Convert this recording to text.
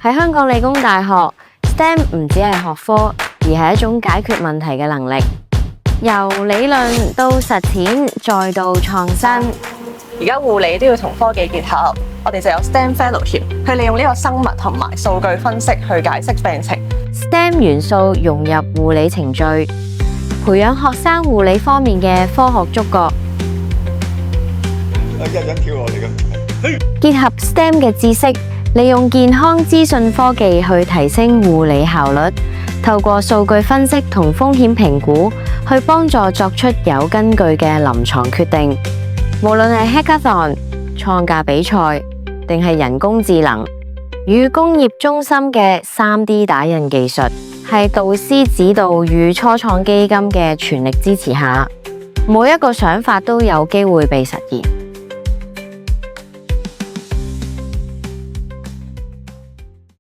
喺香港理工大學 ，STEM 唔只係學科，而係一種解決問題嘅能力。由理論到實踐，再到創新。而家護理都要同科技結合，我哋就有 STEM Fellowship 去利用呢個生物同埋數據分析去解釋病情。STEM 元素融入護理程序，培養學生護理方面嘅科學觸覺。一人跳落嚟咁。結合 STEM 嘅知識，利用健康資訊科技去提升護理效率。透過數據分析同風險評估，去幫助作出有根據嘅臨床決定。無論係 Hackathon、創價比賽，定係人工智能與工業中心嘅 3D 打印技術，係導師指導與初創基金嘅全力支持下，每一個想法都有機會被實現。